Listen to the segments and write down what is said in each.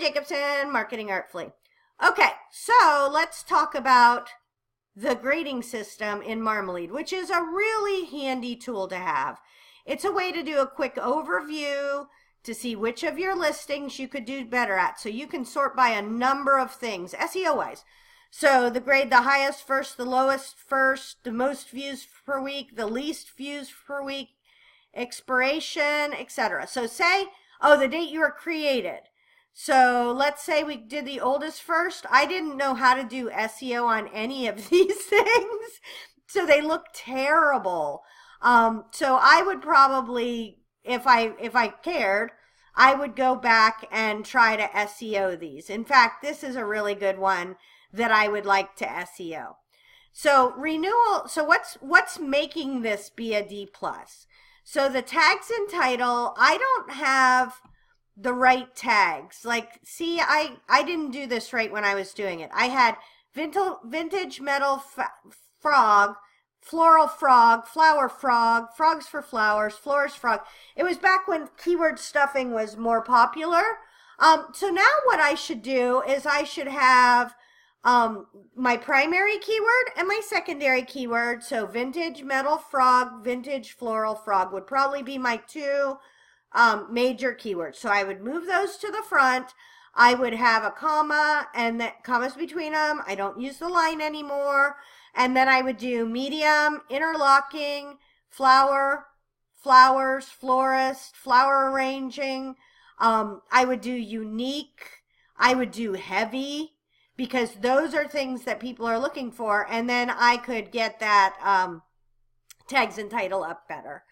Sarah Jacobson, Marketing Artfully. Okay, so let's talk about the grading system in Marmalead, which is a really handy tool to have. It's a way to do a quick overview to see which of your listings you could do better at. So you can sort by a number of things, SEO-wise. So the grade the highest first, the lowest first, the most views per week, the least views per week, expiration, etc. So say, oh, the date you were created. So let's say we did the oldest first. I didn't know how to do SEO on any of these things, so they look terrible. So I would probably, if I cared, I would go back and try to SEO these. In fact, this is a really good one that I would like to SEO. So renewal, so what's making this be a D+? So the tags and title, I don't have the right tags. Like, see, I didn't do this right when I was doing it. I had vintage metal frog, floral frog, flower frog, frogs for flowers, florist frog. It was back when keyword stuffing was more popular. So now what I should do is I should have my primary keyword and my secondary keyword. So vintage metal frog, vintage floral frog would probably be my two major keywords. So I would move those to the front. I would have a comma and the commas between them. I don't use the line anymore. And then I would do medium, interlocking, flower, flowers, florist, flower arranging. I would do unique. I would do heavy, because those are things that people are looking for. And then I could get that tags and title up better.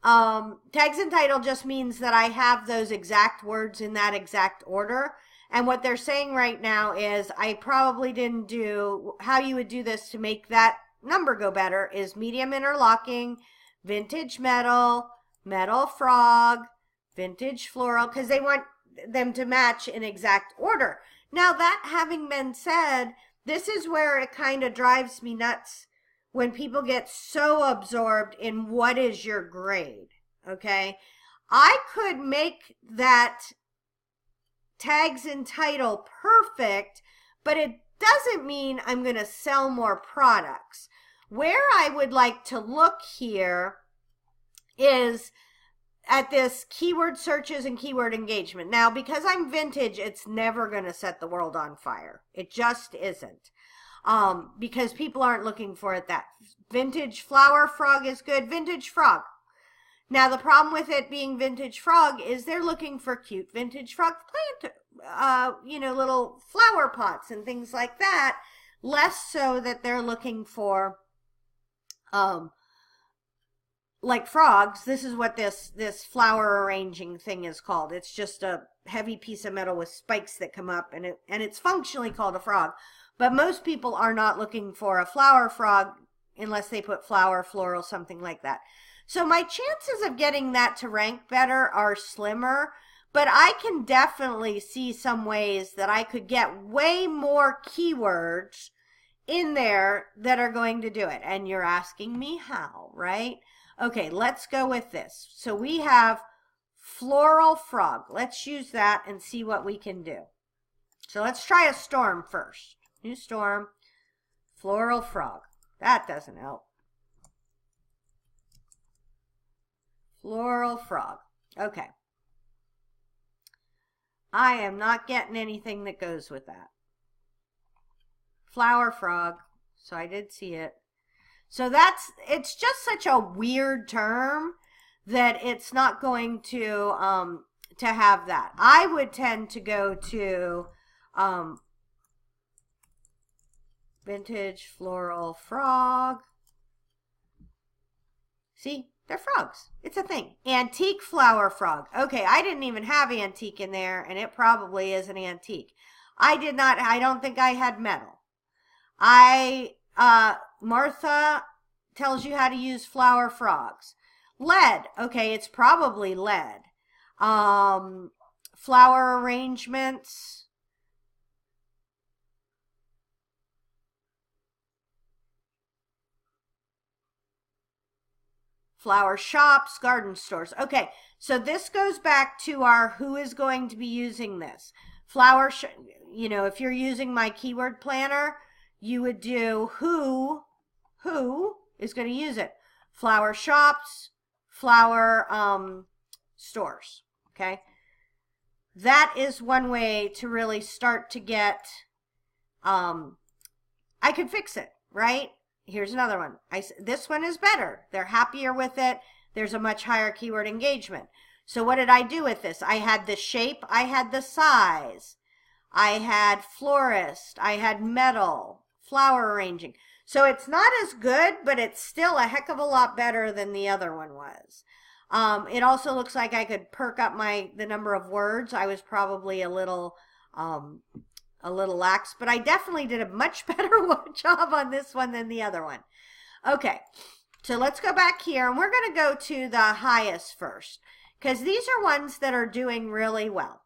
Tags and title just means that I have those exact words in that exact order. And what they're saying right now is I probably didn't do, how you would do this to make that number go better is medium interlocking, vintage metal, metal frog, vintage floral, because they want them to match in exact order. Now, that having been said, this is where it kind of drives me nuts when people get so absorbed in what is your grade, okay? I could make that tags and title perfect, but it doesn't mean I'm going to sell more products. Where I would like to look here is at this keyword searches and keyword engagement. Now, because I'm vintage, it's never going to set the world on fire. It just isn't. Because people aren't looking for it. That vintage flower frog is good. Vintage frog. Now, the problem with it being vintage frog is they're looking for cute vintage frog plant, little flower pots and things like that. Less so that they're looking for, like frogs. This is what this flower arranging thing is called. It's just a heavy piece of metal with spikes that come up, and it's functionally called a frog. But most people are not looking for a flower frog unless they put flower, floral, something like that. So my chances of getting that to rank better are slimmer, but I can definitely see some ways that I could get way more keywords in there that are going to do it. And you're asking me how, right? Okay, let's go with this. So we have floral frog. Let's use that and see what we can do. So let's try a storm first. New storm, floral frog. That doesn't help. Floral frog. Okay. I am not getting anything that goes with that. Flower frog. So I did see it. So it's just such a weird term that it's not going to have that. I would tend to go to vintage floral frog. See, they're frogs. It's a thing. Antique flower frog. Okay, I didn't even have antique in there, and it probably is an antique. I don't think I had metal. Martha tells you how to use flower frogs. Lead. Okay, it's probably lead. Flower arrangements. flower shops, garden stores. Okay, so this goes back to our who is going to be using this. You know, if you're using my keyword planner, you would do who is going to use it. Flower shops, flower stores, okay? That is one way to really start to get, I could fix it, right? Here's another one. This one is better. They're happier with it. There's a much higher keyword engagement. So what did I do with this? I had the shape, I had the size, I had florist, I had metal, flower arranging. So it's not as good, but it's still a heck of a lot better than the other one was. It also looks like I could perk up the number of words. I was probably a little lax, but I definitely did a much better job on this one than the other one. Okay, so let's go back here, and we're going to go to the highest first, because these are ones that are doing really well.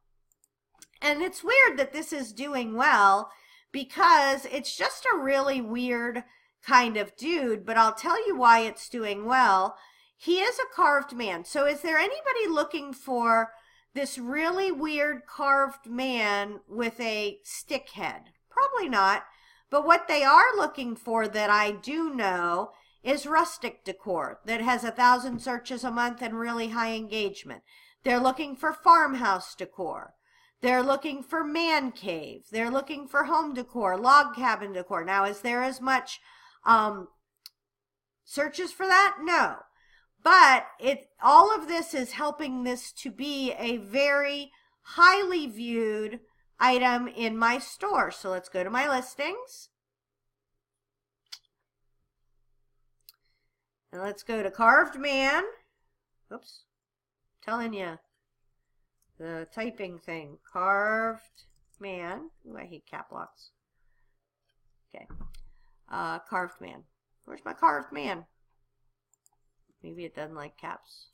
And it's weird that this is doing well, because it's just a really weird kind of dude, but I'll tell you why it's doing well. He is a carved man. So is there anybody looking for this really weird carved man with a stick head? Probably not. But what they are looking for that I do know is rustic decor that has 1,000 searches a month and really high engagement. They're looking for farmhouse decor. They're looking for man cave. They're looking for home decor, log cabin decor. Now, is there as much searches for that? No. But all of this is helping this to be a very highly viewed item in my store. So let's go to my listings. And let's go to carved man. Oops. Telling you. The typing thing. Carved man. Ooh, I hate cap locks. Okay. Carved man. Where's my carved man? Maybe it doesn't like caps.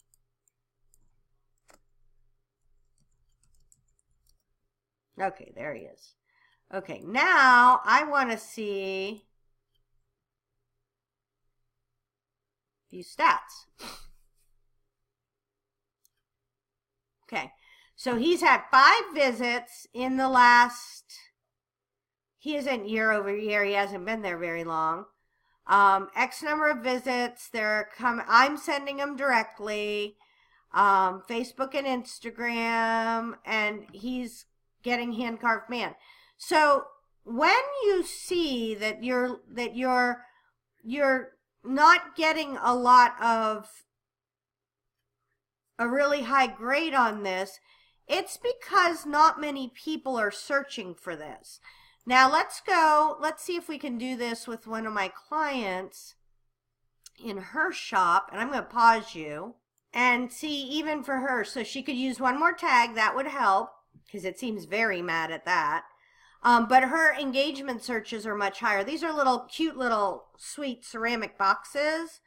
Okay, there he is. Okay, now I want to see view stats. Okay, so he's had 5 visits in the last, he isn't year over year, he hasn't been there very long. X number of visits, I'm sending them directly, Facebook and Instagram, and he's getting hand carved man. So when you see that you're not getting a lot of a really high grade on this, it's because not many people are searching for this. Now let's see if we can do this with one of my clients in her shop, and I'm going to pause you and see even for her. So she could use one more tag, that would help, because it seems very mad at that. But her engagement searches are much higher. These are cute little sweet ceramic boxes.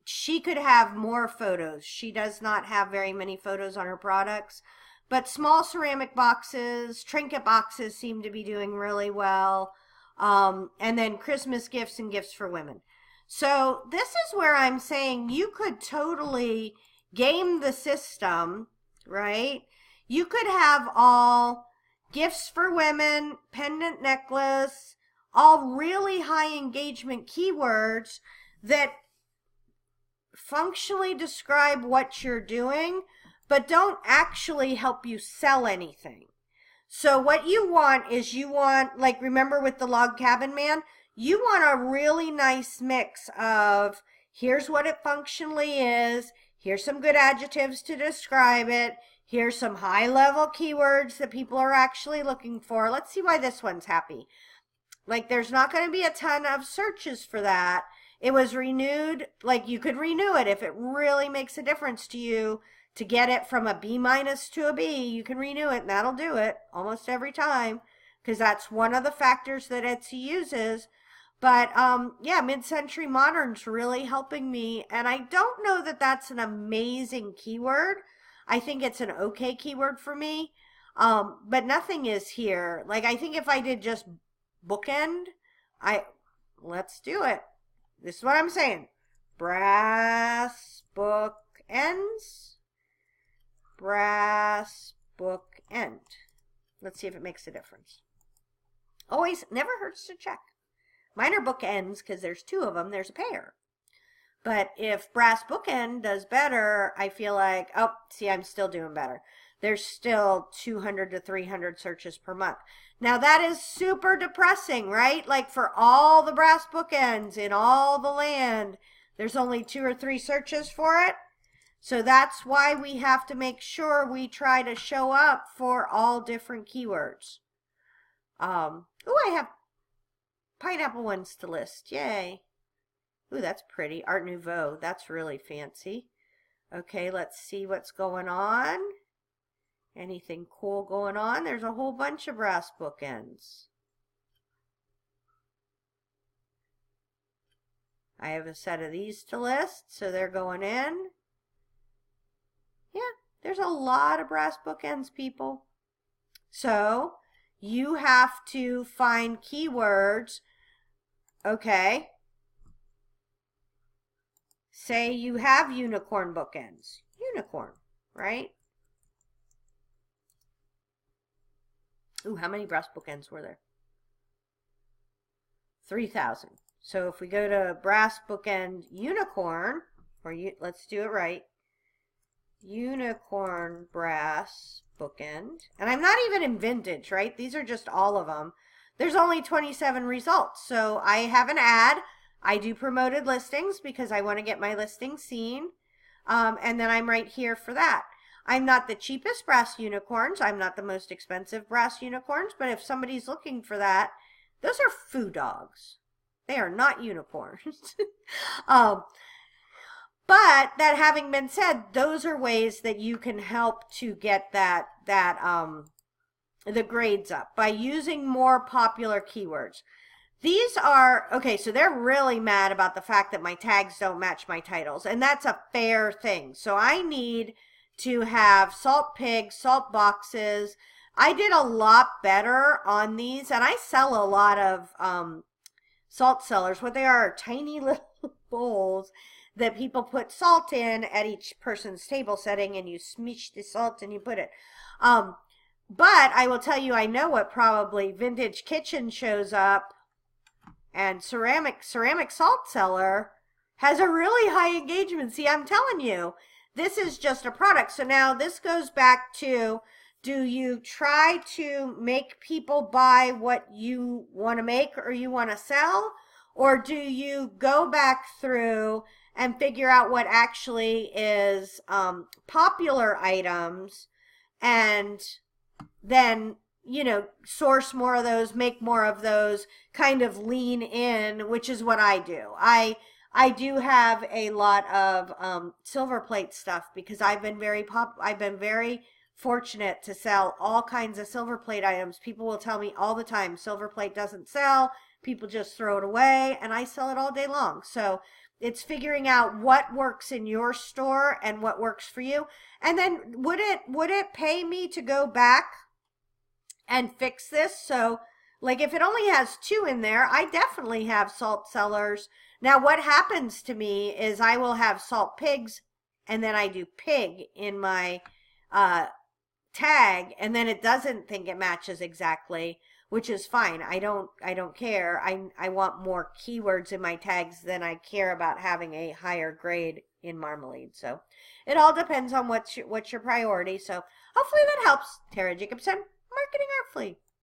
She could have more photos. She does not have very many photos on her products. But small ceramic boxes, trinket boxes seem to be doing really well. And then Christmas gifts and gifts for women. So this is where I'm saying you could totally game the system, right? You could have all gifts for women, pendant necklace, all really high engagement keywords that functionally describe what you're doing, but don't actually help you sell anything. So what you want is like remember with the log cabin man, you want a really nice mix of here's what it functionally is, here's some good adjectives to describe it, here's some high level keywords that people are actually looking for. Let's see why this one's happy. Like there's not going to be a ton of searches for that. It was renewed, like you could renew it if it really makes a difference to you. To get it from a B- to a B, you can renew it, and that'll do it almost every time, because that's one of the factors that Etsy uses. But yeah, mid-century modern's really helping me, and I don't know that that's an amazing keyword. I think it's an okay keyword for me, but nothing is here. Like I think if I did just bookend, let's do it. This is what I'm saying. brass bookends, brass bookend. Let's see if it makes a difference. Always, never hurts to check. Mine are bookends because there's two of them. There's a pair. But if brass bookend does better, I feel like, oh, see, I'm still doing better. There's still 200 to 300 searches per month. Now that is super depressing, right? Like for all the brass bookends in all the land, there's only 2 or 3 searches for it. So that's why we have to make sure we try to show up for all different keywords. Oh, I have pineapple ones to list. Yay. Ooh, that's pretty. Art Nouveau. That's really fancy. Okay, let's see what's going on. Anything cool going on? There's a whole bunch of brass bookends. I have a set of these to list, so they're going in. Yeah, there's a lot of brass bookends, people. So you have to find keywords. Okay. Say you have unicorn bookends. Unicorn, right? Ooh, how many brass bookends were there? 3,000. So if we go to brass bookend unicorn, or let's do it right. Unicorn brass bookend. And I'm not even in vintage, right? These are just all of them. There's only 27 results. So I have an ad. I do promoted listings because I want to get my listings seen. And then I'm right here for that. I'm not the cheapest brass unicorns. I'm not the most expensive brass unicorns. But if somebody's looking for that, those are foo dogs. They are not unicorns. But that having been said, those are ways that you can help to get the grades up by using more popular keywords. These are, okay, so they're really mad about the fact that my tags don't match my titles, and that's a fair thing. So I need to have salt pigs, salt boxes. I did a lot better on these, and I sell a lot of salt cellars. What they are tiny little bowls that people put salt in at each person's table setting, and you smish the salt and you put it. But I will tell you, I know what probably Vintage Kitchen shows up, and ceramic salt cellar has a really high engagement. See, I'm telling you, this is just a product. So now this goes back to, do you try to make people buy what you want to make or you want to sell? Or do you go back through and figure out what actually is popular items and then, you know, source more of those, make more of those, kind of lean in, which is what I do. I do have a lot of silver plate stuff because I've been very fortunate to sell all kinds of silver plate items. People will tell me all the time, silver plate doesn't sell. People just throw it away, and I sell it all day long. So it's figuring out what works in your store and what works for you. And then would it pay me to go back and fix this? So like if it only has 2 in there, I definitely have salt cellars. Now what happens to me is I will have salt pigs, and then I do pig in my tag, and then it doesn't think it matches exactly, which is fine. I don't care. I want more keywords in my tags than I care about having a higher grade in Marmalead. So it all depends on what's your priority. So hopefully that helps. Tara Jacobson, Marketing Artfully.